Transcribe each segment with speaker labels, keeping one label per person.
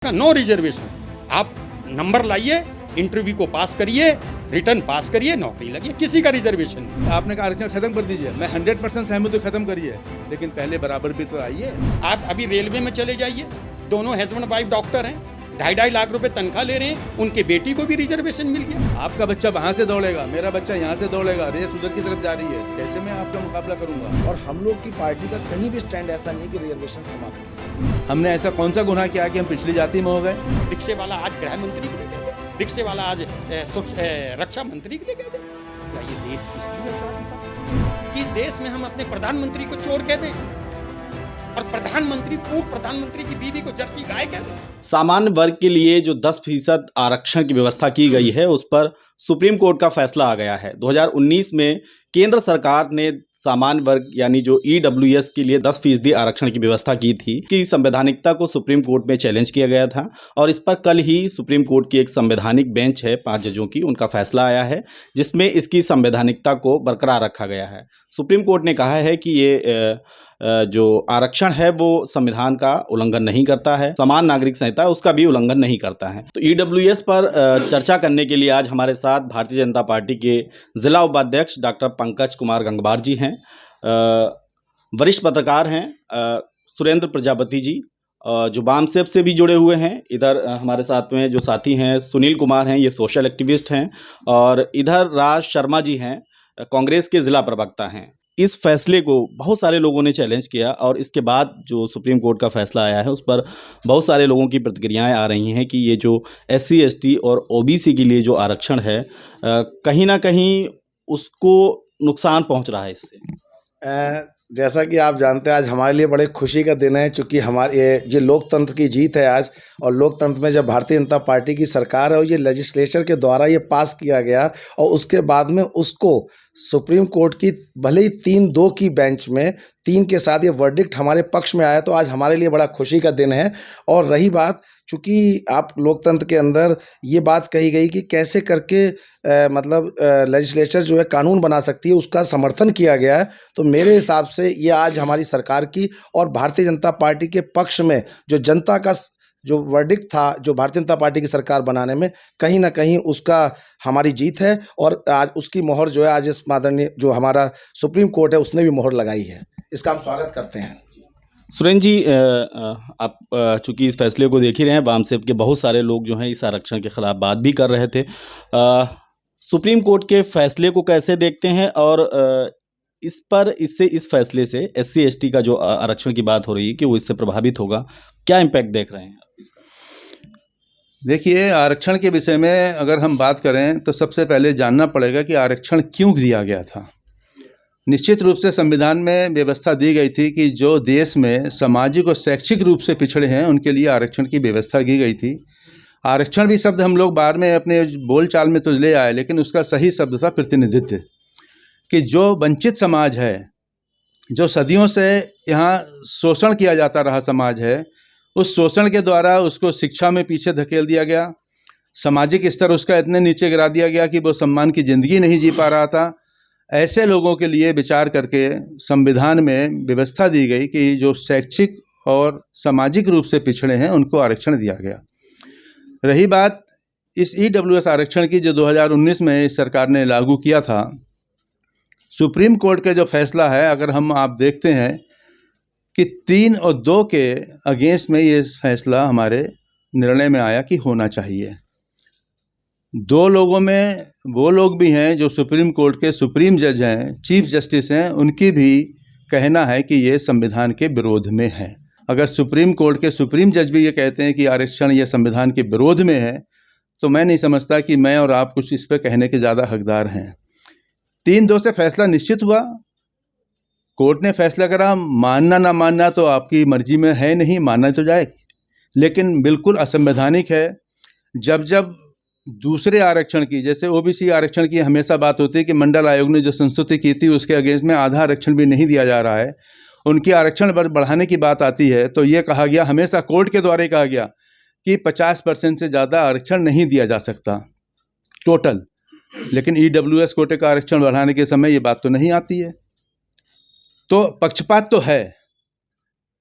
Speaker 1: का no reservation. आप number लाइए, इंटरव्यू को पास करिए, रिटर्न पास करिए, नौकरी लगी, किसी का रिजर्वेशन नहीं।
Speaker 2: आपने कहा आरक्षण खत्म कर दीजिए, मैं 100% सहमत हूँ, खत्म करिए, लेकिन पहले बराबर भी तो आइए।
Speaker 1: आप अभी रेलवे में चले जाइए, दोनों हस्बैंड वाइफ डॉक्टर हैं, 2.5 लाख रुपए तनख्वाह ले रहे हैं, उनके बेटी को भी रिजर्वेशन मिल गया।
Speaker 2: आपका बच्चा वहाँ से दौड़ेगा, मेरा बच्चा यहाँ से दौड़ेगा, रेस उधर की तरफ जा रही है, कैसे मैं आपका मुकाबला करूंगा?
Speaker 3: और हम लोग की पार्टी का कहीं भी स्टैंड ऐसा नहीं कि रिजर्वेशन समाप्त हो।
Speaker 2: हमने ऐसा कौन सा गुनाह किया कि हम पिछली जाति में हो गए?
Speaker 1: रिक्शे वाला आज गृह मंत्री के लिए कह दे, रिक्शे वाला आज रक्षा मंत्री के लिए कह दे। क्या ये देश इसलिए चला था कि देश में हम अपने प्रधानमंत्री को चोर कह दें और प्रधानमंत्री, पूर्व प्रधानमंत्री की बीवी को जर्सी गाय कह दें?
Speaker 4: सामान्य वर्ग के लिए जो 10% आरक्षण की व्यवस्था की गई है उस पर सुप्रीम कोर्ट का फैसला आ गया है। 2019 में केंद्र सरकार ने सामान्य वर्ग यानी जो EWS के लिए 10% आरक्षण की व्यवस्था की थी कि संवैधानिकता को सुप्रीम कोर्ट में चैलेंज किया गया था और इस पर कल ही सुप्रीम कोर्ट की एक संवैधानिक बेंच है 5 जजों की, उनका फैसला आया है जिसमें इसकी संवैधानिकता को बरकरार रखा गया है। सुप्रीम कोर्ट ने कहा है कि ये जो आरक्षण है वो संविधान का उल्लंघन नहीं करता है, समान नागरिक संहिता उसका भी उल्लंघन नहीं करता है। तो EWS पर चर्चा करने के लिए आज हमारे साथ भारतीय जनता पार्टी के जिला उपाध्यक्ष डॉक्टर पंकज कुमार गंगवार जी हैं, वरिष्ठ पत्रकार हैं सुरेंद्र प्रजापति जी, जो बामसेब से भी जुड़े हुए हैं। इधर हमारे साथ में जो साथी हैं सुनील कुमार हैं, ये सोशल एक्टिविस्ट हैं, और इधर राज शर्मा जी हैं, कांग्रेस के जिला प्रवक्ता हैं। इस फैसले को बहुत सारे लोगों ने चैलेंज किया और इसके बाद जो सुप्रीम कोर्ट का फैसला आया है उस पर बहुत सारे लोगों की प्रतिक्रियाएं आ रही हैं कि ये जो SC ST और OBC के लिए जो आरक्षण है कहीं ना कहीं उसको नुकसान पहुंच रहा है इससे।
Speaker 3: जैसा कि आप जानते हैं आज हमारे लिए बड़े खुशी का दिन है, क्योंकि हमारे ये लोकतंत्र की जीत है आज। और लोकतंत्र में जब भारतीय जनता पार्टी की सरकार है और ये लेजिस्लेचर के द्वारा ये पास किया गया और उसके बाद में उसको सुप्रीम कोर्ट की भले ही 3-2 की बेंच में 3 के साथ ये वर्डिक्ट हमारे पक्ष में आया, तो आज हमारे लिए बड़ा खुशी का दिन है। और रही बात, चूँकि आप लोकतंत्र के अंदर ये बात कही गई कि कैसे करके मतलब लेजिस्लेचर जो है कानून बना सकती है, उसका समर्थन किया गया है। तो मेरे हिसाब से ये आज हमारी सरकार की और भारतीय जनता पार्टी के पक्ष में जो जनता का जो वर्डिक्ट था जो भारतीय जनता पार्टी की सरकार बनाने में, कहीं ना कहीं उसका हमारी जीत है। और आज उसकी मोहर जो है आज इस माननीय जो हमारा सुप्रीम कोर्ट है उसने भी मोहर लगाई है, इसका हम स्वागत करते हैं।
Speaker 4: सुरेंद्र जी, आप चूंकि इस फैसले को देख ही रहे हैं, वामसेब के बहुत सारे लोग जो हैं इस आरक्षण के खिलाफ बात भी कर रहे थे। सुप्रीम कोर्ट के फैसले को कैसे देखते हैं और इस फैसले से SC ST का जो आरक्षण की बात हो रही है कि वो इससे प्रभावित होगा, क्या इम्पैक्ट देख रहे हैं आप इसका?
Speaker 2: देखिए, आरक्षण के विषय में अगर हम बात करें तो सबसे पहले जानना पड़ेगा कि आरक्षण क्यों दिया गया था। निश्चित रूप से संविधान में व्यवस्था दी गई थी कि जो देश में सामाजिक और शैक्षिक रूप से पिछड़े हैं उनके लिए आरक्षण की व्यवस्था की गई थी। आरक्षण भी शब्द हम लोग बाद में अपने बोलचाल में तो ले आए, लेकिन उसका सही शब्द था प्रतिनिधित्व, कि जो वंचित समाज है, जो सदियों से यहाँ शोषण किया जाता रहा समाज है, उस शोषण के द्वारा उसको शिक्षा में पीछे धकेल दिया गया, सामाजिक स्तर उसका इतने नीचे गिरा दिया गया कि वो सम्मान की ज़िंदगी नहीं जी पा रहा था। ऐसे लोगों के लिए विचार करके संविधान में व्यवस्था दी गई कि जो शैक्षिक और सामाजिक रूप से पिछड़े हैं उनको आरक्षण दिया गया। रही बात इस EWS आरक्षण की, जो 2019 में इस सरकार ने लागू किया था, सुप्रीम कोर्ट का जो फैसला है, अगर आप देखते हैं कि 3 और 2 के अगेंस्ट में ये फैसला हमारे निर्णय में आया कि होना चाहिए। 2 लोगों में वो लोग भी हैं जो सुप्रीम कोर्ट के सुप्रीम जज हैं, चीफ जस्टिस हैं, उनकी भी कहना है कि ये संविधान के विरोध में है। अगर सुप्रीम कोर्ट के सुप्रीम जज भी ये कहते हैं कि आरक्षण ये संविधान के विरोध में है, तो मैं नहीं समझता कि मैं और आप कुछ इस पर कहने के ज़्यादा हकदार हैं। 3-2 से फैसला निश्चित हुआ, कोर्ट ने फैसला करा, मानना ना मानना तो आपकी मर्जी में है, नहीं मानना तो जाएगी, लेकिन बिल्कुल असंवैधानिक है। जब दूसरे आरक्षण की, जैसे OBC आरक्षण की हमेशा बात होती है कि मंडल आयोग ने जो संस्तुति की थी उसके अगेंस्ट में आधा आरक्षण भी नहीं दिया जा रहा है, उनकी आरक्षण बढ़ाने की बात आती है तो ये कहा गया, हमेशा कोर्ट के द्वारा कहा गया कि 50% से ज़्यादा आरक्षण नहीं दिया जा सकता टोटल, लेकिन EWS कोटे का आरक्षण बढ़ाने के समय ये बात तो नहीं आती है। तो पक्षपात तो है,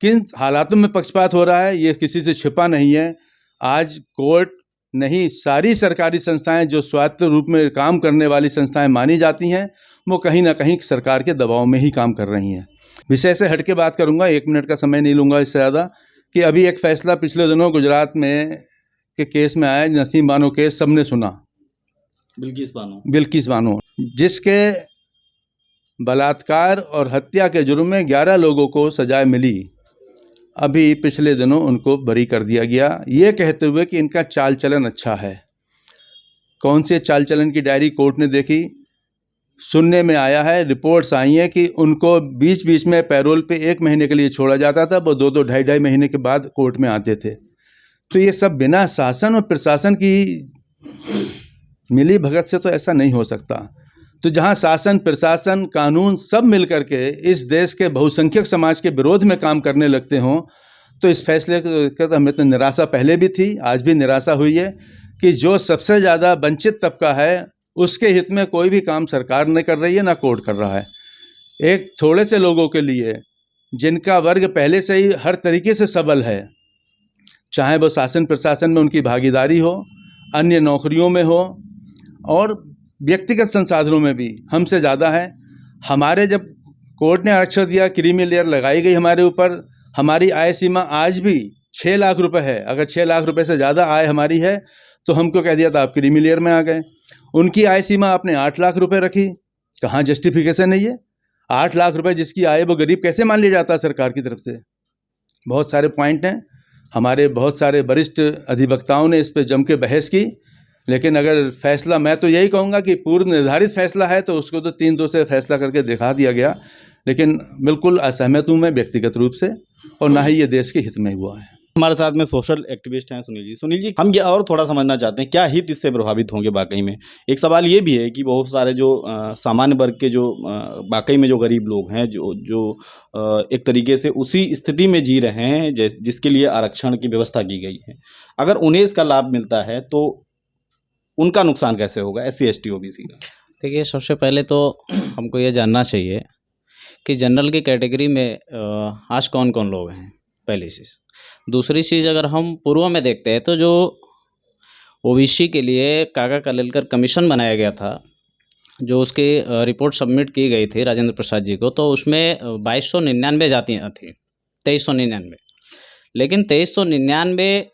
Speaker 2: किन हालातों में पक्षपात हो रहा है ये किसी से छिपा नहीं है। आज कोर्ट नहीं, सारी सरकारी संस्थाएं जो स्वायत्त रूप में काम करने वाली संस्थाएं मानी जाती हैं, वो कहीं ना कहीं सरकार के दबाव में ही काम कर रही हैं। विषय से हट के बात करूंगा, 1 मिनट का समय नहीं लूँगा इससे ज़्यादा, कि अभी एक फैसला पिछले दिनों गुजरात में के केस में आया, नसीम बानो केस सबने सुना, बिल्किस बानो, जिसके बलात्कार और हत्या के जुर्म में 11 लोगों को सजाएं मिली। अभी पिछले दिनों उनको बरी कर दिया गया, ये कहते हुए कि इनका चाल चलन अच्छा है। कौन से चाल चलन की डायरी कोर्ट ने देखी? सुनने में आया है, रिपोर्ट्स आई हैं कि उनको बीच बीच में पैरोल पे 1 महीने के लिए छोड़ा जाता था, वो 2-2, ढाई महीने के बाद कोर्ट में आते थे। तो ये सब बिना शासन और प्रशासन की मिली भगत से तो ऐसा नहीं हो सकता। तो जहाँ शासन, प्रशासन, कानून सब मिल करके इस देश के बहुसंख्यक समाज के विरोध में काम करने लगते हों, तो इस फैसले का तो हमें तो निराशा पहले भी थी, आज भी निराशा हुई है कि जो सबसे ज़्यादा वंचित तबका है उसके हित में कोई भी काम सरकार नहीं कर रही है, ना कोर्ट कर रहा है। एक थोड़े से लोगों के लिए, जिनका वर्ग पहले से ही हर तरीके से सबल है, चाहे वो शासन प्रशासन में उनकी भागीदारी हो, अन्य नौकरियों में हो और व्यक्तिगत संसाधनों में भी हमसे ज़्यादा है। हमारे जब कोर्ट ने आरक्षण दिया, क्रीमी लेयर लगाई गई हमारे ऊपर, हमारी आय सीमा आज भी 6 लाख रुपए है। अगर 6 लाख रुपए से ज़्यादा आय हमारी है तो हमको कह दिया था आप क्रीमी लेयर में आ गए। उनकी आय सीमा आपने 8 लाख रुपए रखी, कहाँ जस्टिफिकेशन नहीं है? 8 लाख रुपए जिसकी आय, वो गरीब कैसे मान लिया जाता है सरकार की तरफ से? बहुत सारे पॉइंट हैं, हमारे बहुत सारे वरिष्ठ अधिवक्ताओं ने इस पर जम के बहस की, लेकिन अगर फैसला, मैं तो यही कहूँगा कि पूर्व निर्धारित फैसला है तो उसको तो 3-2 से फैसला करके दिखा दिया गया, लेकिन बिल्कुल असहमत हूँ मैं व्यक्तिगत रूप से, और ना ही ये देश के हित में हुआ है।
Speaker 4: हमारे साथ में सोशल एक्टिविस्ट हैं सुनील जी। सुनील जी, हम ये और थोड़ा समझना चाहते हैं, क्या हित इससे प्रभावित होंगे वाकई में? एक सवाल ये भी है कि बहुत सारे जो सामान्य वर्ग के जो वाकई में जो गरीब लोग हैं, जो एक तरीके से उसी स्थिति में जी रहे हैं जिसके लिए आरक्षण की व्यवस्था की गई है, अगर उन्हें इसका लाभ मिलता है तो उनका नुकसान कैसे होगा, SC ST OBC का?
Speaker 5: देखिए, सबसे पहले तो हमको ये जानना चाहिए कि जनरल की कैटेगरी में आज कौन कौन लोग हैं, पहली चीज़। दूसरी चीज़, अगर हम पूर्व में देखते हैं तो जो OBC के लिए काका कालेलकर कमीशन बनाया गया था, जो उसकी रिपोर्ट सबमिट की गई थी राजेंद्र प्रसाद जी को, तो उसमें 2299 जातियाँ थी, 2399। लेकिन 2399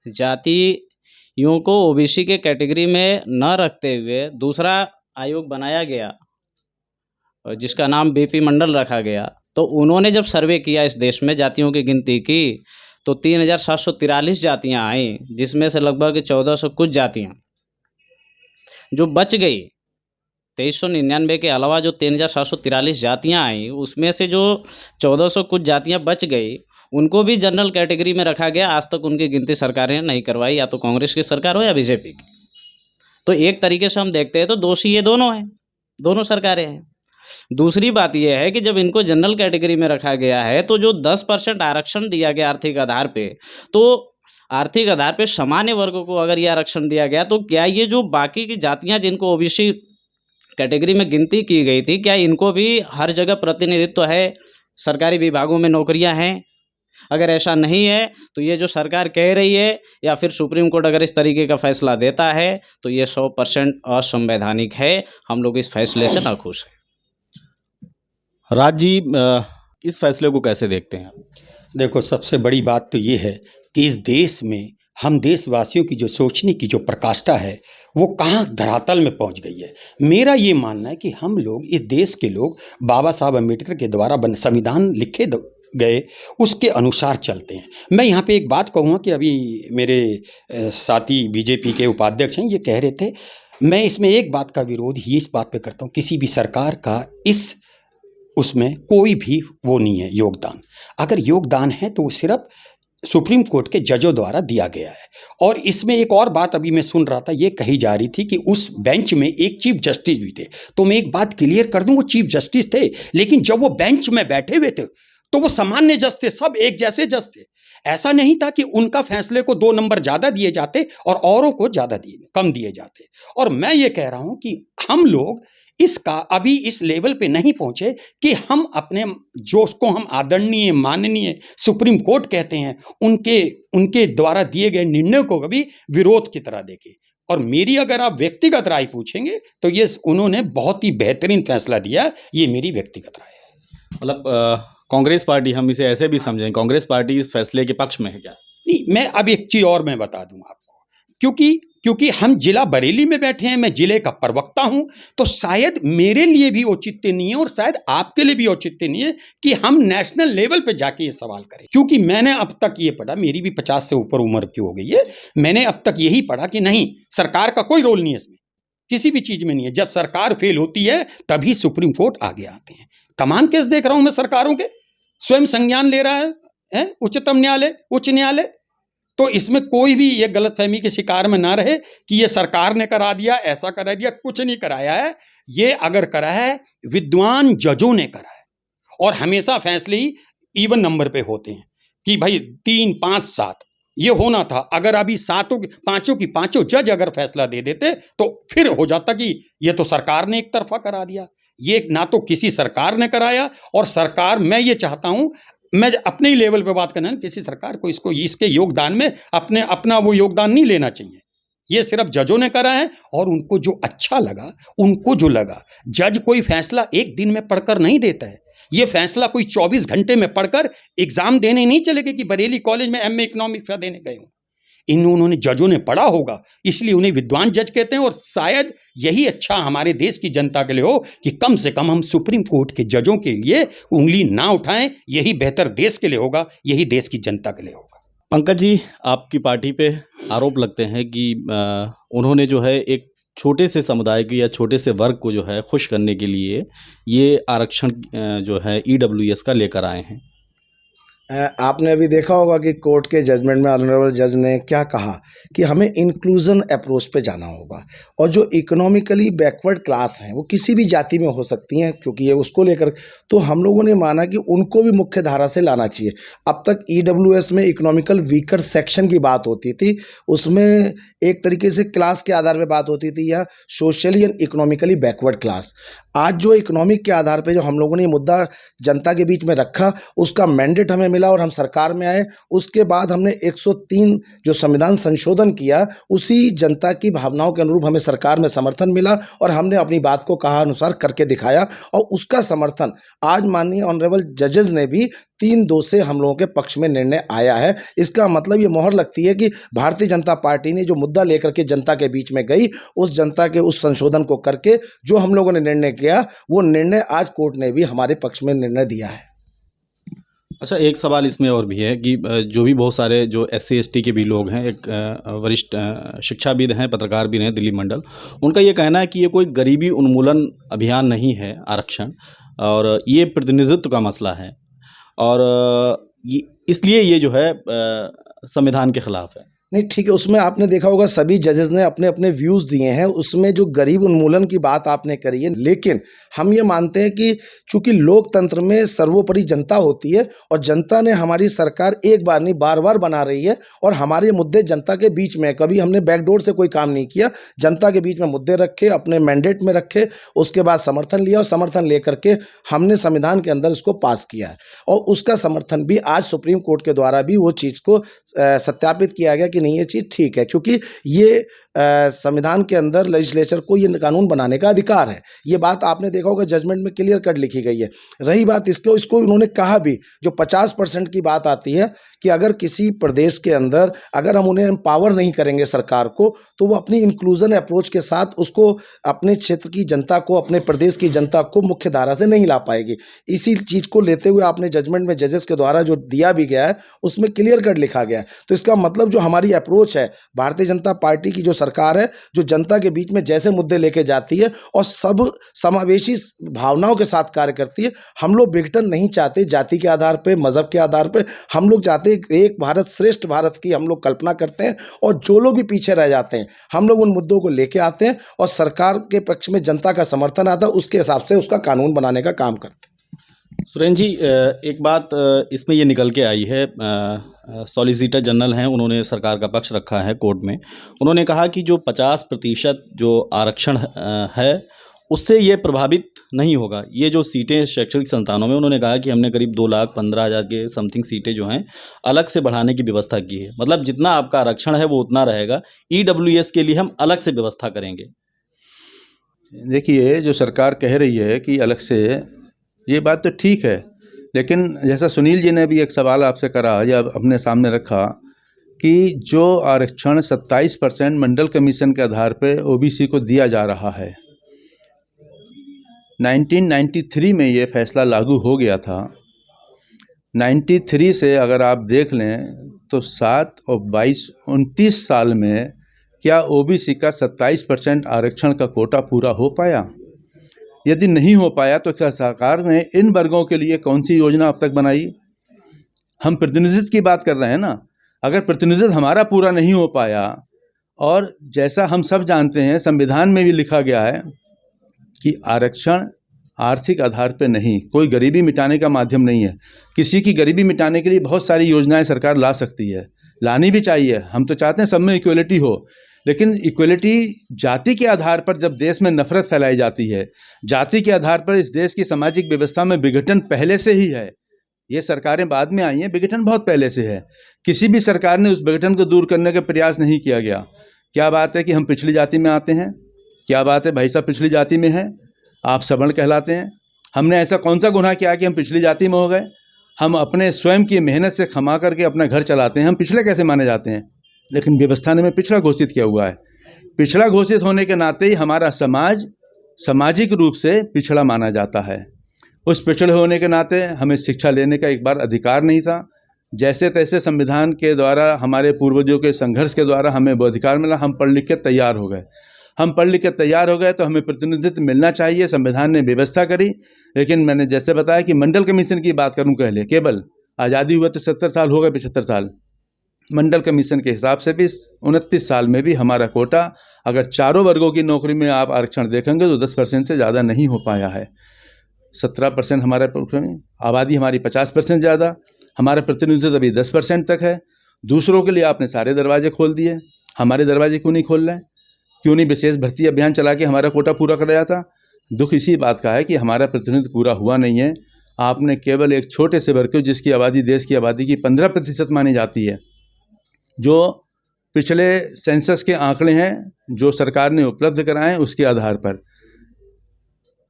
Speaker 5: जातियों को OBC के कैटेगरी में न रखते हुए दूसरा आयोग बनाया गया जिसका नाम BP मंडल रखा गया। तो उन्होंने जब सर्वे किया इस देश में, जातियों की गिनती की, तो 3743 जातियां आई, जिसमें से लगभग 1400 कुछ जातियां जो बच गई। 2399 के अलावा जो 3743 जातियां आई, उसमें से जो 1400 कुछ जातियां बच गई, उनको भी जनरल कैटेगरी में रखा गया। आज तक उनकी गिनती सरकारें नहीं करवाई, या तो कांग्रेस की सरकार हो या BJP की। तो एक तरीके से हम देखते हैं तो दोषी ये दोनों हैं, दोनों सरकारें हैं। दूसरी बात यह है कि जब इनको जनरल कैटेगरी में रखा गया है तो जो 10% आरक्षण दिया गया आर्थिक आधार पे, तो आर्थिक आधार पे सामान्य वर्गों को अगर ये आरक्षण दिया गया, तो क्या ये जो बाकी की जातियां जिनको OBC कैटेगरी में गिनती की गई थी, क्या इनको भी हर जगह प्रतिनिधित्व है, सरकारी विभागों में नौकरियां हैं? अगर ऐसा नहीं है तो ये जो सरकार कह रही है या फिर सुप्रीम कोर्ट अगर इस तरीके का फैसला देता है तो ये 100% असंवैधानिक है। हम लोग इस फैसले से नाखुश हैं।
Speaker 4: राज जी, इस फैसले को कैसे देखते हैं?
Speaker 6: देखो, सबसे बड़ी बात तो ये है कि इस देश में हम देशवासियों की जो सोचने की जो प्रकाष्ठा है वो कहाँ धरातल में पहुंच गई है। मेरा ये मानना है कि हम लोग, इस देश के लोग, बाबा साहब अम्बेडकर के द्वारा संविधान लिखे गए उसके अनुसार चलते हैं। मैं यहाँ पे एक बात कहूँगा कि अभी मेरे साथी BJP के उपाध्यक्ष हैं, ये कह रहे थे, मैं इसमें एक बात का विरोध ही इस बात पे करता हूँ, किसी भी सरकार का इस उसमें कोई भी वो नहीं है योगदान। अगर योगदान है तो वो सिर्फ सुप्रीम कोर्ट के जजों द्वारा दिया गया है। और इसमें एक और बात अभी मैं सुन रहा था, ये कही जा रही थी कि उस बेंच में एक चीफ जस्टिस भी थे। तो मैं एक बात क्लियर कर दूं, वो चीफ जस्टिस थे, लेकिन जब वो बेंच में बैठे हुए थे तो वो सामान्य जज थे, सब एक जैसे जज थे। ऐसा नहीं था कि उनका फैसले को 2 नंबर ज़्यादा दिए जाते और औरों को कम दिए जाते। और मैं ये कह रहा हूँ कि हम लोग इसका अभी इस लेवल पे नहीं पहुंचे कि हम अपने जो उसको हम आदरणीय माननीय सुप्रीम कोर्ट कहते हैं उनके द्वारा दिए गए निर्णय को कभी विरोध की तरह देखें। और मेरी अगर आप व्यक्तिगत राय पूछेंगे तो ये उन्होंने बहुत ही बेहतरीन फैसला दिया, ये मेरी व्यक्तिगत राय है।
Speaker 4: मतलब कांग्रेस पार्टी, हम इसे ऐसे भी समझें, कांग्रेस पार्टी इस फैसले के पक्ष में है क्या?
Speaker 6: नहीं, मैं अब एक चीज़ और मैं बता दूं आपको, क्योंकि हम जिला बरेली में बैठे हैं, मैं जिले का प्रवक्ता हूं, तो शायद मेरे लिए भी औचित्य नहीं है और शायद आपके लिए भी औचित्य नहीं है कि हम नेशनल लेवल पे जाके ये सवाल करें। क्योंकि मैंने अब तक ये पढ़ा, मेरी भी 50 से ऊपर उम्र की हो गई है, मैंने अब तक यही पढ़ा कि नहीं, सरकार का कोई रोल नहीं है इसमें, किसी भी चीज़ में नहीं है। जब सरकार फेल होती है तभी सुप्रीम कोर्ट आगे आते हैं। तमाम केस देख रहा हूं मैं सरकारों के, स्वयं संज्ञान ले रहा है उच्चतम न्यायालय, उच्च न्यायालय। तो इसमें कोई भी ये गलतफहमी के शिकार में ना रहे कि ये सरकार ने करा दिया, ऐसा करा दिया, कुछ नहीं कराया है। ये अगर करा है विद्वान जजों ने करा है, और हमेशा फैसले ही इवन नंबर पे होते हैं कि भाई 3, 5, 7 ये होना था। अगर अभी पांचों की पांचों जज अगर फैसला दे देते तो फिर हो जाता कि ये तो सरकार ने एक तरफा करा दिया। ये ना तो किसी सरकार ने कराया, और सरकार, मैं ये चाहता हूं, मैं अपने ही लेवल पे बात करना है, किसी सरकार को इसके योगदान में अपना वो योगदान नहीं लेना चाहिए। ये सिर्फ जजों ने करा है, और उनको जो अच्छा लगा, उनको जो लगा। जज कोई फैसला एक दिन में पढ़कर नहीं देता है, ये फैसला कोई 24 घंटे में पढ़कर एग्जाम देने नहीं चले गए कि बरेली कॉलेज में MA इकोनॉमिक्स का देने गए हूं। उन्होंने जजों ने पढ़ा होगा, इसलिए उन्हें विद्वान जज कहते हैं। और शायद यही अच्छा हमारे देश की जनता के लिए हो कि कम से कम हम सुप्रीम कोर्ट के जजों के लिए उंगली ना उठाएं। यही बेहतर देश के लिए होगा, यही देश की जनता के लिए होगा।
Speaker 4: पंकज जी, आपकी पार्टी पे आरोप लगते हैं कि उन्होंने जो है एक छोटे से समुदाय की या छोटे से वर्ग को जो है खुश करने के लिए ये आरक्षण जो है EWS का लेकर आए हैं।
Speaker 3: आपने अभी देखा होगा कि कोर्ट के जजमेंट में ऑनरेबल जज ने क्या कहा कि हमें इंक्लूजन अप्रोच पे जाना होगा, और जो इकोनॉमिकली बैकवर्ड क्लास हैं वो किसी भी जाति में हो सकती हैं, क्योंकि ये उसको लेकर, तो हम लोगों ने माना कि उनको भी मुख्य धारा से लाना चाहिए। अब तक EWS में इकोनॉमिकल वीकर सेक्शन की बात होती थी, उसमें एक तरीके से क्लास के आधार पर बात होती थी, या socially and economically backward class. आज जो इकोनॉमिक के आधार पे जो हम लोगों ने ये मुद्दा जनता के बीच में रखा, उसका मैंडेट हमें मिला और हम सरकार में आए। उसके बाद हमने 103 जो संविधान संशोधन किया, उसी जनता की भावनाओं के अनुरूप हमें सरकार में समर्थन मिला, और हमने अपनी बात को कहा अनुसार करके दिखाया, और उसका समर्थन आज माननीय ऑनरेबल जजेस ने भी 3-2 से हम लोगों के पक्ष में निर्णय आया है। इसका मतलब ये मोहर लगती है कि भारतीय जनता पार्टी ने जो मुद्दा लेकर के जनता के बीच में गई, उस जनता के उस संशोधन को करके जो हम लोगों ने निर्णय किया, वो निर्णय आज कोर्ट ने भी हमारे पक्ष में निर्णय दिया है।
Speaker 4: अच्छा, एक सवाल इसमें और भी है कि जो भी बहुत सारे जो SC ST के भी लोग हैं, एक वरिष्ठ शिक्षाविद हैं, पत्रकार भी हैं दिल्ली मंडल, उनका ये कहना है कि ये कोई गरीबी उन्मूलन अभियान नहीं है आरक्षण, और ये प्रतिनिधित्व का मसला है, और इसलिए ये जो है संविधान के खिलाफ है।
Speaker 3: नहीं, ठीक है, उसमें आपने देखा होगा सभी जजेस ने अपने अपने व्यूज़ दिए हैं, उसमें जो गरीब उन्मूलन की बात आपने करी है, लेकिन हम ये मानते हैं कि चूंकि लोकतंत्र में सर्वोपरि जनता होती है, और जनता ने हमारी सरकार एक बार नहीं बार-बार बना रही है, और हमारे मुद्दे जनता के बीच में, कभी हमने बैकडोर से कोई काम नहीं किया, जनता के बीच में मुद्दे रखे, अपने मैंडेट में रखे, उसके बाद समर्थन लिया, और समर्थन लेकर के हमने संविधान के अंदर इसको पास किया है, और उसका समर्थन भी आज सुप्रीम कोर्ट के द्वारा भी वो चीज़ को सत्यापित किया गया कि नहीं, ये चीज़ ठीक है, क्योंकि ये संविधान के अंदर लेजिस्लेचर को ये कानून बनाने का अधिकार है। ये बात आपने देखा होगा जजमेंट में क्लियर कट लिखी गई है। रही बात इसको उन्होंने कहा भी, जो 50% की बात आती है कि अगर किसी प्रदेश के अंदर अगर हम उन्हें एम्पावर नहीं करेंगे सरकार को, तो वो अपनी इंक्लूजन अप्रोच के साथ उसको अपने क्षेत्र की जनता को, अपने प्रदेश की जनता को मुख्य धारा से नहीं ला पाएगी। इसी चीज़ को लेते हुए आपने जजमेंट में जजेस के द्वारा जो दिया भी गया है, उसमें क्लियर कट लिखा गया है। तो इसका मतलब जो हमारी अप्रोच है, भारतीय जनता पार्टी की जो सरकार है, जो जनता के बीच में जैसे मुद्दे लेके जाती है और सब समावेशी भावनाओं के साथ कार्य करती है। हम लोग विघटन नहीं चाहते जाति के आधार पे, मजहब के आधार पे। हम लोग चाहते हैं एक भारत श्रेष्ठ भारत की हम लोग कल्पना करते हैं, और जो लोग भी पीछे रह जाते हैं हम लोग उन मुद्दों को लेके आते हैं, और सरकार के पक्ष में जनता का समर्थन आता है, उसके हिसाब से उसका कानून बनाने का काम करते हैं।
Speaker 4: सुरेंद्र जी, एक बात इसमें ये निकल के आई है, सॉलिसिटर जनरल हैं, उन्होंने सरकार का पक्ष रखा है कोर्ट में। उन्होंने कहा कि जो 50% जो आरक्षण है उससे ये प्रभावित नहीं होगा। ये जो सीटें शैक्षणिक संस्थानों में, उन्होंने कहा कि हमने करीब 2,15,000 के समथिंग सीटें जो हैं अलग से बढ़ाने की व्यवस्था की है। मतलब जितना आपका आरक्षण है वो उतना रहेगा, EWS के लिए हम अलग से व्यवस्था करेंगे।
Speaker 2: देखिए, जो सरकार कह रही है कि अलग से, ये बात तो ठीक है, लेकिन जैसा सुनील जी ने भी एक सवाल आपसे करा या अपने सामने रखा कि जो आरक्षण 27% मंडल कमीशन के आधार पर OBC को दिया जा रहा है, 1993 में ये फैसला लागू हो गया था। 93 से अगर आप देख लें तो 7 और 22 29 साल में क्या OBC का 27% आरक्षण का कोटा पूरा हो पाया? यदि नहीं हो पाया तो क्या सरकार ने इन वर्गों के लिए कौन सी योजना अब तक बनाई? हम प्रतिनिधित्व की बात कर रहे हैं ना। अगर प्रतिनिधित्व हमारा पूरा नहीं हो पाया, और जैसा हम सब जानते हैं संविधान में भी लिखा गया है कि आरक्षण आर्थिक आधार पर नहीं, कोई गरीबी मिटाने का माध्यम नहीं है। किसी की गरीबी मिटाने के लिए बहुत सारी योजनाएं सरकार ला सकती है, लानी भी चाहिए। हम तो चाहते हैं सब में इक्वलिटी हो, लेकिन इक्वलिटी जाति के आधार पर जब देश में नफरत फैलाई जाती है, जाति के आधार पर इस देश की सामाजिक व्यवस्था में विघटन पहले से ही है। ये सरकारें बाद में आई हैं, विघटन बहुत पहले से है। किसी भी सरकार ने उस विघटन को दूर करने का प्रयास नहीं किया गया। क्या बात है कि हम पिछली जाति में आते हैं? क्या बात है भाई साहब पिछली जाति में है, आप सवर्ण कहलाते हैं? हमने ऐसा कौन सा गुनाह किया कि हम पिछली जाति में हो गए? हम अपने स्वयं की मेहनत से कमा करके अपना घर चलाते हैं, हम पिछले कैसे माने जाते हैं? लेकिन व्यवस्था ने हमें पिछड़ा घोषित किया हुआ है। पिछड़ा घोषित होने के नाते ही हमारा समाज सामाजिक रूप से पिछड़ा माना जाता है। उस पिछड़े होने के नाते हमें शिक्षा लेने का एक बार अधिकार नहीं था। जैसे तैसे संविधान के द्वारा, हमारे पूर्वजों के संघर्ष के द्वारा हमें वो अधिकार मिला। हम पढ़ लिख के तैयार हो गए। हम पढ़ लिख के तैयार हो गए तो हमें प्रतिनिधित्व मिलना चाहिए, संविधान ने व्यवस्था करी। लेकिन मैंने जैसे बताया कि मंडल कमीशन की बात करूं, कह ले केवल आज़ादी हुआ तो 70 साल हो गए, 75 साल। मंडल कमीशन के हिसाब से भी 29 साल में भी हमारा कोटा, अगर चारों वर्गों की नौकरी में आप आरक्षण देखेंगे तो 10% से ज़्यादा नहीं हो पाया है। 17% हमारे आबादी, हमारी 50% ज़्यादा, हमारा प्रतिनिधित्व अभी 10% तक है। दूसरों के लिए आपने सारे दरवाजे खोल दिए, हमारे दरवाजे क्यों नहीं खोल रहे? क्यों नहीं विशेष भर्ती अभियान चला के हमारा कोटा पूरा कर दिया था? दुख इसी बात का है कि हमारा प्रतिनिधित्व पूरा हुआ नहीं है। आपने केवल एक छोटे से वर्ग को, जिसकी आबादी देश की आबादी की 15% मानी जाती है, जो पिछले सेंसस के आंकड़े हैं जो सरकार ने उपलब्ध कराए हैं, उसके आधार पर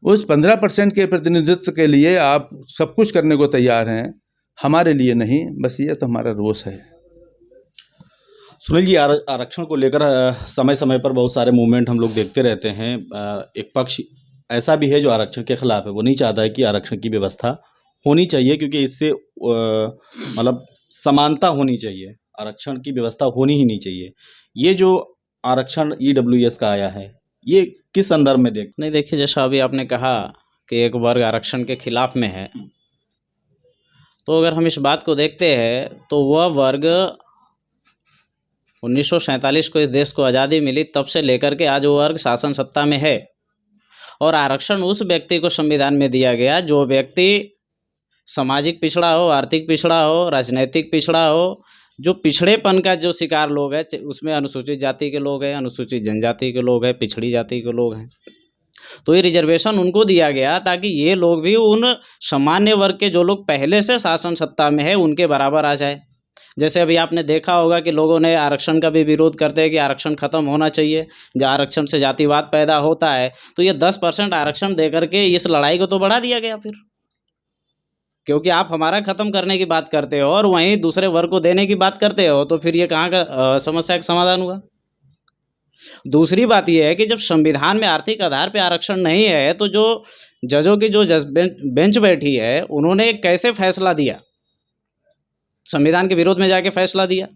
Speaker 2: उस 15% के प्रतिनिधित्व के लिए आप सब कुछ करने को तैयार हैं, हमारे लिए नहीं। बस ये तो हमारा रोष है।
Speaker 4: सुनील जी, आरक्षण को लेकर समय समय पर बहुत सारे मूवमेंट हम लोग देखते रहते हैं। एक पक्ष ऐसा भी है जो आरक्षण के खिलाफ है, वो नहीं चाहता है कि आरक्षण की व्यवस्था होनी चाहिए, क्योंकि इससे मतलब समानता होनी चाहिए, आरक्षण की व्यवस्था होनी ही नहीं चाहिए। ये जो आरक्षण EWS का आया है, ये किस संदर्भ में
Speaker 5: नहीं, देखिए, जैसा अभी आपने कहा कि एक वर्ग आरक्षण के खिलाफ में है, तो अगर हम इस बात को देखते हैं तो वह वर्ग 1947 को इस देश को आज़ादी मिली तब से लेकर के आज वो वर्ग शासन सत्ता में है। और आरक्षण उस व्यक्ति को संविधान में दिया गया जो व्यक्ति सामाजिक पिछड़ा हो, आर्थिक पिछड़ा हो, राजनीतिक पिछड़ा हो, जो पिछड़ेपन का जो शिकार लोग हैं, उसमें अनुसूचित जाति के लोग हैं, अनुसूचित जनजाति के लोग हैं, पिछड़ी जाति के लोग हैं। तो ये रिजर्वेशन उनको दिया गया ताकि ये लोग भी उन सामान्य वर्ग के जो लोग पहले से शासन सत्ता में है उनके बराबर आ जाए। जैसे अभी आपने देखा होगा कि लोगों ने आरक्षण का भी विरोध करते हैं कि आरक्षण खत्म होना चाहिए, जब आरक्षण से जातिवाद पैदा होता है। तो ये 10% आरक्षण दे करके इस लड़ाई को तो बढ़ा दिया गया फिर, क्योंकि आप हमारा खत्म करने की बात करते हो और वहीं दूसरे वर्ग को देने की बात करते हो, तो फिर ये कहाँ का समस्या का समाधान हुआ? दूसरी बात यह है कि जब संविधान में आर्थिक आधार पर आरक्षण नहीं है तो जो जजों की जो बेंच बैठी है उन्होंने कैसे फैसला दिया? संविधान के विरोध में जाके फैसला दिया।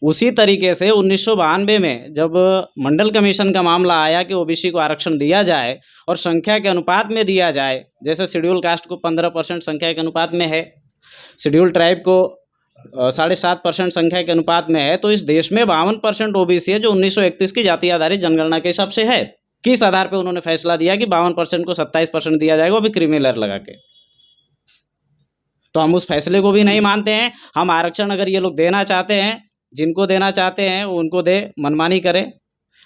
Speaker 5: उसी तरीके से 1992 में जब मंडल कमीशन का मामला आया कि OBC को आरक्षण दिया जाए और संख्या के अनुपात में दिया जाए, जैसे शेड्यूल कास्ट को 15% संख्या के अनुपात में है, शेड्यूल ट्राइब को 7.5% संख्या के अनुपात में है, तो इस देश में 52% OBC है जो 1931 की जाति आधारित जनगणना के हिसाब से है। किस आधार पर उन्होंने फैसला दिया कि 52% को 27% दिया जाएगा, वो भी क्रीमी लेयर लगा के? तो हम उस फैसले को भी नहीं मानते हैं। हम आरक्षण अगर ये लोग देना चाहते हैं, जिनको देना चाहते हैं वो उनको दे, मनमानी करें।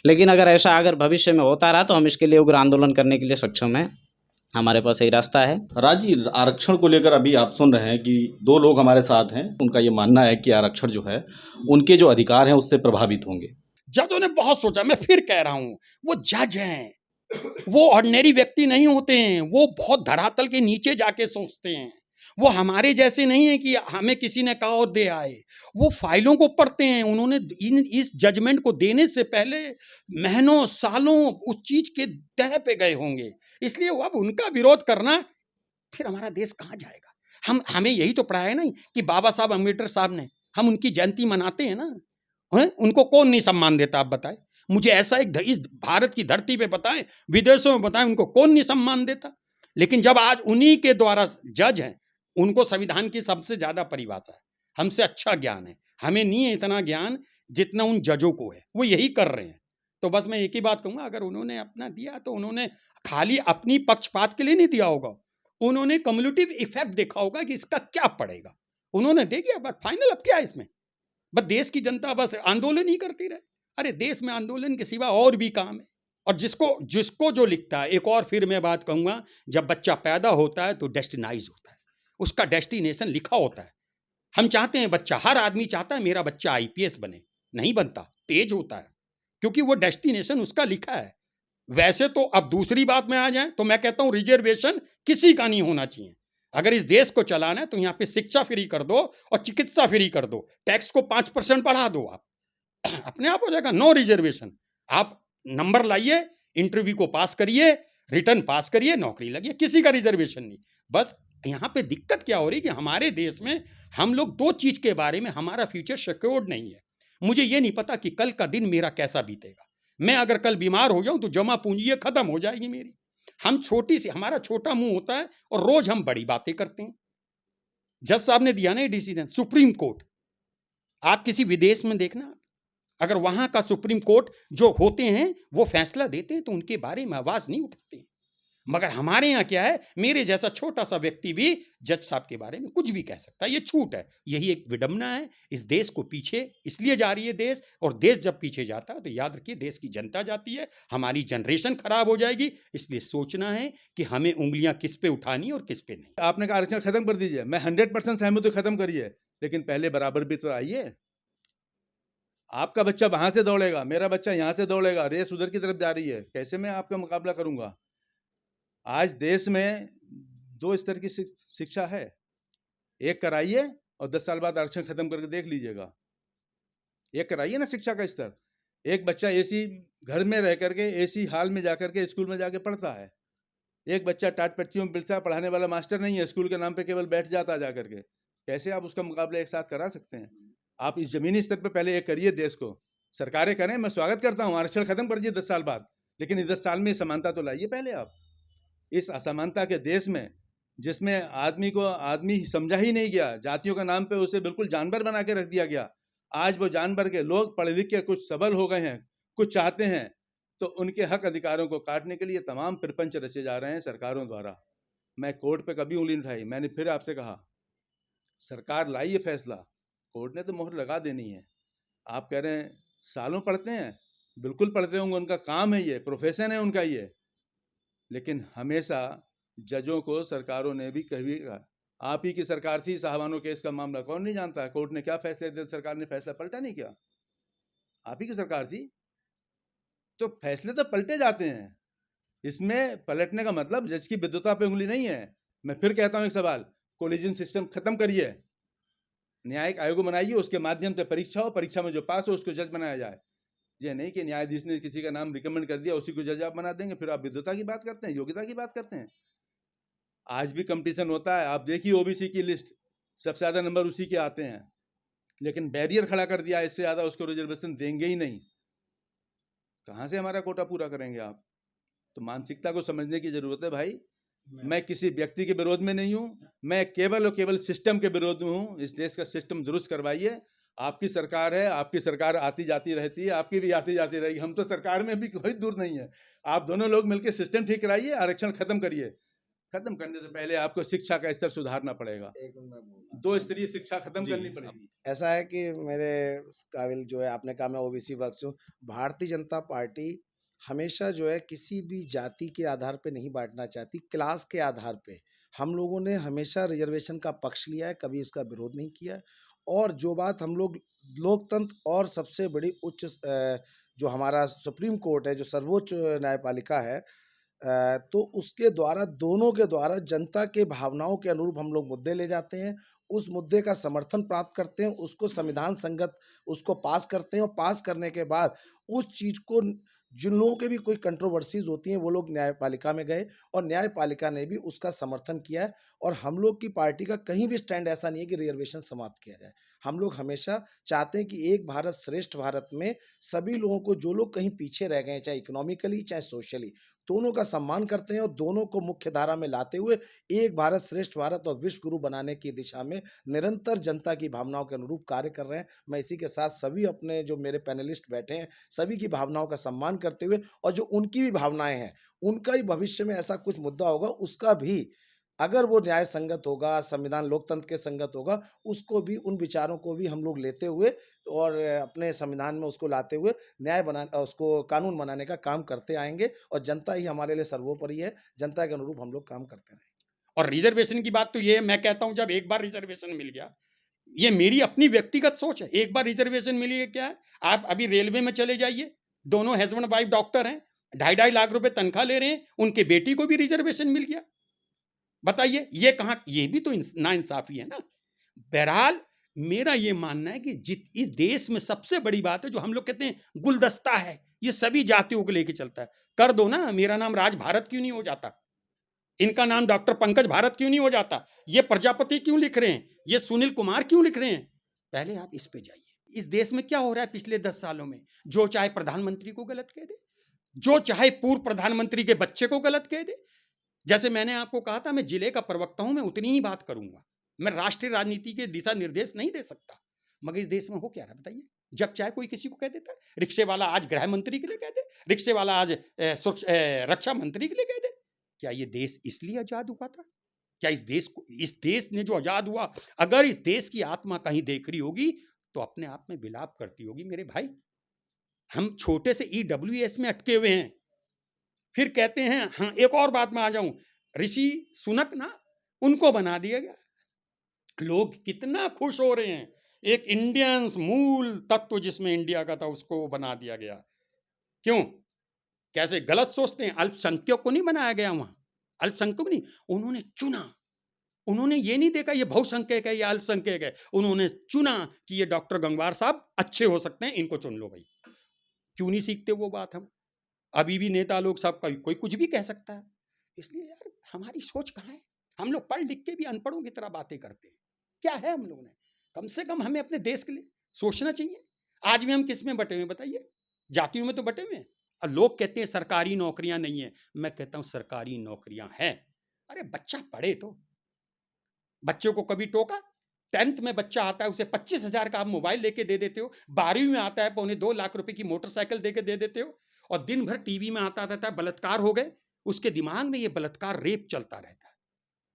Speaker 5: लेकिन अगर ऐसा अगर भविष्य में होता रहा तो हम इसके लिए उग्र आंदोलन करने के लिए सक्षम हैं। हमारे पास यही रास्ता है।
Speaker 4: राजी, आरक्षण को लेकर अभी आप सुन रहे हैं कि दो लोग हमारे साथ हैं, उनका ये मानना है कि आरक्षण जो है उनके जो अधिकार हैं उससे प्रभावित होंगे।
Speaker 1: जजों ने बहुत सोचा, मैं फिर कह रहा हूं, वो जज हैं, वो ऑर्डिनरी व्यक्ति नहीं होते हैं, वो बहुत धरातल के नीचे जाके सोचते हैं। वो हमारे जैसे नहीं है कि हमें किसी ने कहा और दे आए। वो फाइलों को पढ़ते हैं। उन्होंने इस जजमेंट को देने से पहले महीनों सालों उस चीज के तह पे गए होंगे। इसलिए वो अब उनका विरोध करना, फिर हमारा देश कहाँ जाएगा। हमें यही तो पढ़ाया नहीं कि बाबा साहब अम्बेडकर साहब ने, हम उनकी जयंती मनाते हैं ना, उनको कौन नहीं सम्मान देता। आप बताएं मुझे, ऐसा एक इस भारत की धरती पे बताएं, विदेशों में बताएं, उनको कौन नहीं सम्मान देता। लेकिन जब आज उन्हीं के द्वारा जज हैं, उनको संविधान की सबसे ज्यादा परिभाषा है, हमसे अच्छा ज्ञान है। हमें नहीं है इतना ज्ञान जितना उन जजों को है, वो यही कर रहे हैं। तो बस मैं एक ही बात कहूंगा, अगर उन्होंने अपना दिया तो उन्होंने खाली अपनी पक्षपात के लिए नहीं दिया होगा, उन्होंने कम्युलेटिव इफेक्ट देखा होगा कि इसका क्या पड़ेगा। उन्होंने दे दिया, बस फाइनल अब क्या है इसमें। बस देश की जनता बस आंदोलन ही करती रहे। अरे देश में आंदोलन के सिवा और भी काम है। और जिसको जो लिखता है, एक और फिर मैं बात कहूंगा, जब बच्चा पैदा होता है तो डेस्टिनाइज होता है, उसका डेस्टिनेशन लिखा होता है। हम चाहते हैं बच्चा, हर आदमी चाहता है मेरा बच्चा आईपीएस बने, नहीं बनता, तेज होता है, क्योंकि वो डेस्टिनेशन उसका लिखा है। वैसे तो अब दूसरी बात में आ जाए तो मैं कहता हूं रिजर्वेशन किसी का नहीं होना चाहिए। अगर इस देश को चलाना है तो यहाँ पे शिक्षा फ्री कर दो और चिकित्सा फ्री कर दो, टैक्स को 5% बढ़ा दो, आप अपने आप हो जाएगा। नो रिजर्वेशन, आप नंबर लाइए, इंटरव्यू को पास करिए, रिटर्न पास करिए, नौकरी लगिए, किसी का रिजर्वेशन नहीं। बस यहाँ पे दिक्कत क्या हो रही कि हमारे देश में हम लोग दो चीज के बारे में, हमारा फ्यूचर सिक्योर्ड नहीं है। मुझे ये नहीं पता कि कल का दिन मेरा कैसा बीतेगा। मैं अगर कल बीमार हो जाऊं तो जमा पूंजी खत्म हो जाएगी मेरी। हम छोटी सी, हमारा छोटा मुंह होता है और रोज हम बड़ी बातें करते हैं। जज साहब ने दिया ना ये डिसीजन, सुप्रीम कोर्ट, आप किसी विदेश में देखना, अगर वहां का सुप्रीम कोर्ट जो होते हैं वो फैसला देते हैं तो उनके बारे में आवाज नहीं उठाते। मगर हमारे यहाँ क्या है, मेरे जैसा छोटा सा व्यक्ति भी जज साहब के बारे में कुछ भी कह सकता है। ये छूट है, यही एक विडंबना है। इस देश को पीछे इसलिए जा रही है देश, और देश जब पीछे जाता है तो याद रखिए देश की जनता जाती है, हमारी जनरेशन खराब हो जाएगी। इसलिए सोचना है कि हमें उंगलियां किस पे उठानी और किस पे नहीं।
Speaker 2: आपने कहा आरक्षण खत्म कर दीजिए, मैं 100% सहमत हूं, खत्म करिए, लेकिन पहले बराबर भी तो आइए। आपका बच्चा वहां से दौड़ेगा, मेरा बच्चा यहाँ से दौड़ेगा, रेस उधर की तरफ जा रही है, कैसे मैं आपका मुकाबला करूंगा। आज देश में 2 स्तर की शिक्षा है, एक कराइए और 10 साल बाद आरक्षण खत्म करके देख लीजिएगा। एक कराइए ना शिक्षा का स्तर। एक बच्चा एसी घर में रह करके एसी हॉल में जाकर के स्कूल में जाके पढ़ता है, एक बच्चा टाट पट्टियों में पिलता, पढ़ाने वाला मास्टर नहीं है, स्कूल के नाम पे केवल बैठ जाता जा करके। कैसे आप उसका मुकाबला एक साथ करा सकते हैं। आप इस जमीनी स्तर पे पहले एक करिए, देश को सरकारें करें। मैं स्वागत करता हूँ, आरक्षण खत्म कर दीजिए 10 साल बाद, लेकिन इस 10 साल में समानता तो लाइए पहले आप। इस असमानता के देश में, जिसमें आदमी को आदमी समझा ही नहीं गया, जातियों का नाम पे उसे बिल्कुल जानवर बना के रख दिया गया। आज वो जानवर के लोग पढ़े लिख के कुछ सबल हो गए हैं, कुछ चाहते हैं, तो उनके हक अधिकारों को काटने के लिए तमाम प्रपंच रचे जा रहे हैं सरकारों द्वारा। मैं कोर्ट पे कभी उंगली नहीं उठाई। मैंने फिर आपसे कहा, सरकार लाई ये फैसला, कोर्ट ने तो मोहर लगा देनी है। आप कह रहे हैं सालों पढ़ते हैं, बिल्कुल पढ़ते होंगे, उनका काम है ये, प्रोफेशन है उनका ये। लेकिन हमेशा जजों को सरकारों ने भी कभी, आप ही की सरकार थी, साहबानो केस का मामला कौन नहीं जानता, कोर्ट ने क्या फैसले दिए, सरकार ने फैसला पलटा नहीं किया, आप ही की सरकार थी। तो फैसले तो पलटे जाते हैं, इसमें पलटने का मतलब जज की विद्वता पे उंगली नहीं है। मैं फिर कहता हूँ एक सवाल, कोलिजन सिस्टम खत्म करिए, न्यायिक आयोग बनाइए, उसके माध्यम से परीक्षा हो, परीक्षा में जो पास हो उसको जज बनाया जाए। ये नहीं कि न्यायाधीश ने किसी का नाम रिकमेंड कर दिया उसी को जज आप बना देंगे, फिर आप विद्वता की बात करते हैं, योग्यता की बात करते हैं। आज भी कंपटीशन होता है, आप देखिए ओबीसी की लिस्ट, सबसे ज़्यादा नंबर उसी के आते हैं, लेकिन बैरियर खड़ा कर दिया, इससे ज़्यादा उसको रिजर्वेशन देंगे ही नहीं। कहाँ से हमारा कोटा पूरा करेंगे आप। तो मानसिकता को समझने की जरूरत है भाई। मैं किसी व्यक्ति के विरोध में नहीं हूँ, मैं केवल और केवल सिस्टम के विरोध में हूँ। इस देश का सिस्टम दुरुस्त करवाइए। आपकी सरकार है, आपकी सरकार आती जाती रहती है, आपकी भी आती जाती रहेगी, हम तो सरकार में भी कोई दूर नहीं है। आप दोनों लोग मिलकर सिस्टम ठीक कराइए, आरक्षण खत्म करिए। खत्म करने से पहले आपको शिक्षा का स्तर सुधारना पड़ेगा।
Speaker 3: एक मिनट मैं बोलता हूँ।
Speaker 2: 2 स्तरीय शिक्षा खत्म
Speaker 4: जी,
Speaker 2: करनी पड़ेगी।
Speaker 3: ऐसा है कि मेरे काबिल जो है, आपने कहा मैं ओबीसी वर्ग से हूँ। भारतीय जनता पार्टी हमेशा जो है किसी भी जाति के आधार पे नहीं बांटना चाहती, क्लास के आधार पे। हम लोगों ने हमेशा रिजर्वेशन का पक्ष लिया है, कभी इसका विरोध नहीं किया है। और जो बात हम लोग लोकतंत्र और सबसे बड़ी जो हमारा सुप्रीम कोर्ट है, जो सर्वोच्च न्यायपालिका है, तो उसके द्वारा, दोनों के द्वारा जनता के भावनाओं के अनुरूप हम लोग मुद्दे ले जाते हैं, उस मुद्दे का समर्थन प्राप्त करते हैं, उसको संविधान संगत उसको पास करते हैं, और पास करने के बाद उस चीज़ को, जिन लोगों के भी कोई कंट्रोवर्सीज होती हैं, वो लोग न्यायपालिका में गए और न्यायपालिका ने भी उसका समर्थन किया है। और हम लोग की पार्टी का कहीं भी स्टैंड ऐसा नहीं है कि रिजर्वेशन समाप्त किया जाए। हम लोग हमेशा चाहते हैं कि एक भारत श्रेष्ठ भारत में सभी लोगों को, जो लोग कहीं पीछे रह गए हैं, चाहे इकोनॉमिकली चाहे सोशली, दोनों का सम्मान करते हैं और दोनों को मुख्य धारा में लाते हुए एक भारत श्रेष्ठ भारत और विश्व गुरु बनाने की दिशा में निरंतर जनता की भावनाओं के अनुरूप कार्य कर रहे हैं। मैं इसी के साथ सभी अपने जो मेरे पैनलिस्ट बैठे हैं, सभी की भावनाओं का सम्मान करते हुए, और जो उनकी भी भावनाएं हैं, उनका ही भविष्य में ऐसा कुछ मुद्दा होगा, उसका भी अगर वो न्याय संगत होगा, संविधान लोकतंत्र के संगत होगा, उसको भी, उन विचारों को भी हम लोग लेते हुए और अपने संविधान में उसको लाते हुए उसको कानून बनाने का काम करते आएंगे। और जनता ही हमारे लिए सर्वोपरि है, जनता के अनुरूप हम लोग काम करते रहेंगे।
Speaker 1: और रिजर्वेशन की बात तो ये है, मैं कहता हूं जब एक बार रिजर्वेशन मिल गया, ये मेरी अपनी व्यक्तिगत सोच है, एक बार रिजर्वेशन मिल गया, क्या है, आप अभी रेलवे में चले जाइए, दोनों हस्बैंड वाइफ डॉक्टर हैं, 2.5 लाख रुपए तनख्वाह ले रहे हैं, उनके बेटी को भी रिजर्वेशन मिल गया। बताइए ये कहां, ये भी तो नाइंसाफी है ना। बहरहाल मेरा ये मानना है कि इस देश में सबसे बड़ी बात है, जो हम लोग कहते हैं गुलदस्ता है, ये सभी जातियों को लेके चलता है। कर दो ना, मेरा नाम राज भारत क्यों नहीं हो जाता, इनका नाम डॉक्टर पंकज भारत क्यों नहीं हो जाता, ये प्रजापति क्यों लिख रहे हैं, ये सुनील कुमार क्यों लिख रहे हैं। पहले आप इस पे जाइए। इस देश में क्या हो रहा है पिछले 10 सालों में, जो चाहे प्रधानमंत्री को गलत कह दे, जो चाहे पूर्व प्रधानमंत्री के बच्चे को गलत कह दे। जैसे मैंने आपको कहा था, मैं जिले का प्रवक्ता हूं, मैं उतनी ही बात करूंगा, मैं राष्ट्रीय राजनीति के दिशा निर्देश नहीं दे सकता। मगर इस देश में हो क्या रहा है बताइए, जब चाहे कोई किसी को कह देता है। रिक्शे वाला आज गृह मंत्री के लिए कह दे, रिक्शे वाला आज रक्षा मंत्री के लिए कह दे। क्या ये देश इसलिए आजाद हुआ था? क्या इस देश ने जो आजाद हुआ, अगर इस देश की आत्मा कहीं देख रही होगी तो अपने आप में विलाप करती होगी। मेरे भाई, हम छोटे से EWS में अटके हुए हैं, फिर कहते हैं, हाँ एक और बात में आ जाऊं, ऋषि सुनक ना, उनको बना दिया गया। लोग कितना खुश हो रहे हैं, एक इंडियंस मूल तत्व जिसमें इंडिया का था, उसको बना दिया गया। क्यों? कैसे गलत सोचते हैं, अल्पसंख्यक को नहीं बनाया गया वहां, अल्पसंख्यक नहीं, उन्होंने चुना। उन्होंने ये नहीं देखा ये बहुसंख्यक है या अल्पसंख्यक है, उन्होंने चुना कि ये डॉक्टर गंगवार साहब अच्छे हो सकते हैं, इनको चुन लो भाई। क्यों नहीं सीखते वो बात हम? अभी भी नेता लोग सब कोई कुछ भी कह सकता है। इसलिए यार, हमारी सोच कहाँ है? हम लोग पढ़ लिख के भी अनपढ़ों की तरह बातें करते हैं। क्या है हम लोगों ने? कम से कम हमें अपने देश के लिए सोचना चाहिए। आज भी हम किस में बटे हुए बताइए? जातियों में तो बटे हुए हैं। और लोग कहते हैं सरकारी नौकरियां नहीं है, मैं कहता हूं सरकारी नौकरियां हैं। अरे बच्चा पढ़े तो, बच्चों को कभी टोका? 10th में बच्चा आता है, उसे 25,000 का आप मोबाइल लेके दे देते हो, 12वीं में आता है 2.25 लाख रुपए की मोटरसाइकिल देके दे देते हो, और दिन भर टीवी में आता रहता है बलात्कार हो गए, उसके दिमाग में ये बलात्कार रेप चलता रहता है।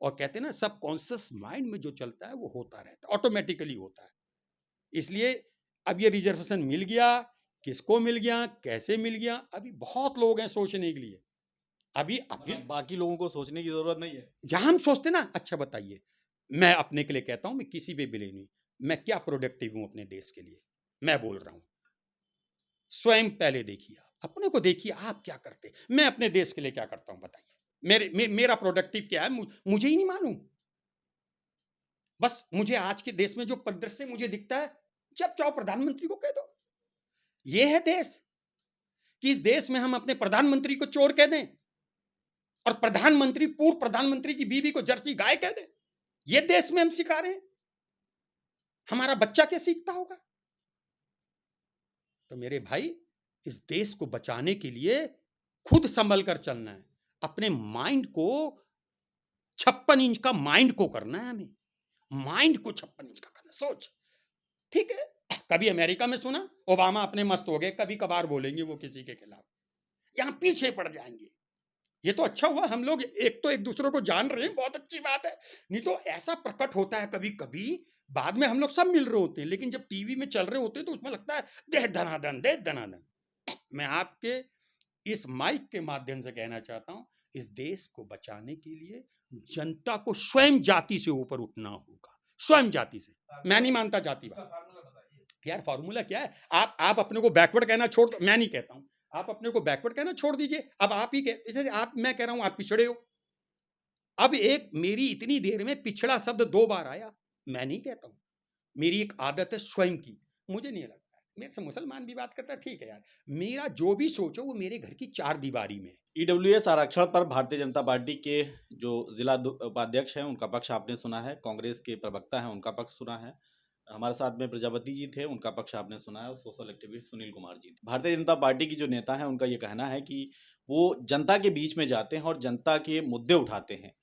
Speaker 1: और कहते हैं ना, सब कॉन्शियस माइंड में जो चलता है वो होता रहता है, ऑटोमेटिकली होता है। इसलिए अब ये रिजर्वेशन मिल गया, किसको मिल गया, कैसे मिल गया, अभी बहुत लोग हैं सोचने के लिए। अभी
Speaker 4: बाकी लोगों को सोचने की जरूरत नहीं है।
Speaker 1: जहां हम सोचते ना, अच्छा बताइए, मैं अपने के लिए कहता हूं, मैं किसी भी बिले नहीं, मैं क्या प्रोडक्टिव हूं अपने देश के लिए, मैं बोल रहा हूं। स्वयं पहले देखिए, अपने को देखिए, आप क्या करते, मैं अपने देश के लिए क्या करता हूं बताइए। मेरा प्रोडक्टिव क्या है, मुझे ही नहीं मालूम। बस मुझे आज के देश में जो परिदृश्य मुझे दिखता है, जब चाहो प्रधानमंत्री को कह दो। यह है देश, कि इस देश में हम अपने प्रधानमंत्री को चोर कह दें और प्रधानमंत्री, पूर्व प्रधानमंत्री की बीवी को जर्सी गाय कह दें। ये देश में हम सिखा रहे हैं, हमारा बच्चा क्या सीखता होगा? तो मेरे भाई, इस देश को बचाने के लिए खुद संभल कर चलना है। अपने माइंड को 56 इंच का माइंड को करना है, हमें माइंड को 56 इंच का करना। सोच, ठीक है, कभी अमेरिका में सुना ओबामा अपने मस्त हो गए, कभी कभार बोलेंगे वो किसी के खिलाफ, यहां पीछे पड़ जाएंगे। ये तो अच्छा हुआ हम लोग एक तो एक दूसरे को जान रहे हैं, बहुत अच्छी बात है। नहीं तो ऐसा प्रकट होता है कभी कभी, बाद में हम लोग सब मिल रहे होते हैं, लेकिन जब टीवी में चल रहे होते हैं तो उसमें लगता है दे धनाधन दे धनाधन। मैं आपके इस माइक के माध्यम से कहना चाहता हूं, इस देश को बचाने के लिए जनता को स्वयं जाति से ऊपर उठना होगा, स्वयं जाति से। मैं नहीं मानता जातिवाद। यार फॉर्मूला क्या है? आप अपने को बैकवर्ड कहना छोड़, मैं नहीं कहता हूं, आप अपने को बैकवर्ड कहना छोड़ दीजिए। अब आप ही जैसे आप, मैं कह रहा हूं आप पिछड़े हो। अब एक मेरी इतनी देर में पिछड़ा शब्द 2 बार आया, मैं नहीं कहता हूं, मेरी एक आदत है स्वयं की, मुझे नहीं लगता है। मेरे से मुसलमान भी बात करता है, ठीक है यार, मेरा जो भी सोचो वो मेरे घर की 4 दीवारी में है।
Speaker 4: ईडब्ल्यूएस आरक्षण पर भारतीय जनता पार्टी के जो जिला उपाध्यक्ष हैं उनका पक्ष आपने सुना है, कांग्रेस के प्रवक्ता हैं उनका पक्ष सुना है, हमारे साथ में प्रजापति जी थे उनका पक्ष आपने सुना है, और सोशल एक्टिविस्ट सुनील कुमार जी थे। भारतीय जनता पार्टी की जो नेता है उनका ये कहना है कि वो जनता के बीच में जाते हैं और जनता के मुद्दे उठाते हैं,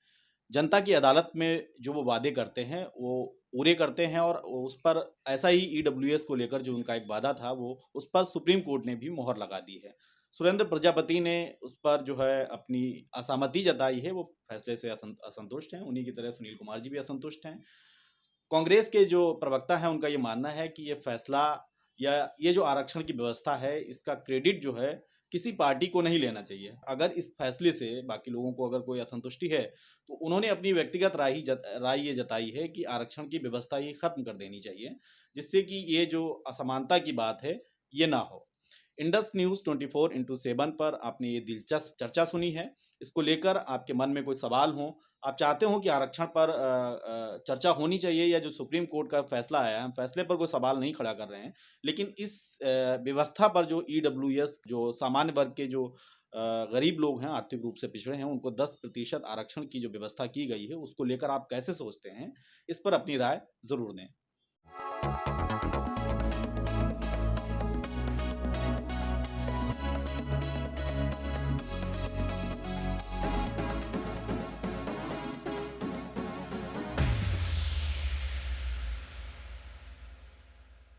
Speaker 4: जनता की अदालत में जो वो वादे करते हैं वो पूरे करते हैं, और उस पर ऐसा ही ईडब्ल्यूएस को लेकर जो उनका एक वादा था वो उस पर सुप्रीम कोर्ट ने भी मोहर लगा दी है। सुरेंद्र प्रजापति ने उस पर जो है अपनी असहमति जताई है, वो फैसले से असंतुष्ट हैं, उन्हीं की तरह सुनील कुमार जी भी असंतुष्ट हैं। कांग्रेस के जो प्रवक्ता हैं उनका ये मानना है कि ये फैसला या ये जो आरक्षण की व्यवस्था है इसका क्रेडिट जो है किसी पार्टी को नहीं लेना चाहिए। अगर इस फैसले से बाकी लोगों को अगर कोई असंतुष्टि है तो उन्होंने अपनी व्यक्तिगत राय ये जताई है कि आरक्षण की व्यवस्था ये खत्म कर देनी चाहिए, जिससे कि ये जो असमानता की बात है ये ना हो। इंडस न्यूज़ 24/7 पर आपने ये दिलचस्प चर्चा सुनी है। इसको लेकर आपके मन में कोई सवाल हो, आप चाहते हो कि आरक्षण पर चर्चा होनी चाहिए, या जो सुप्रीम कोर्ट का फैसला आया है हम फैसले पर कोई सवाल नहीं खड़ा कर रहे हैं, लेकिन इस व्यवस्था पर जो ईडब्ल्यूएस जो सामान्य वर्ग के जो गरीब लोग हैं, आर्थिक रूप से पिछड़े हैं, उनको 10% आरक्षण की जो व्यवस्था की गई है उसको लेकर आप कैसे सोचते हैं, इस पर अपनी राय ज़रूर दें।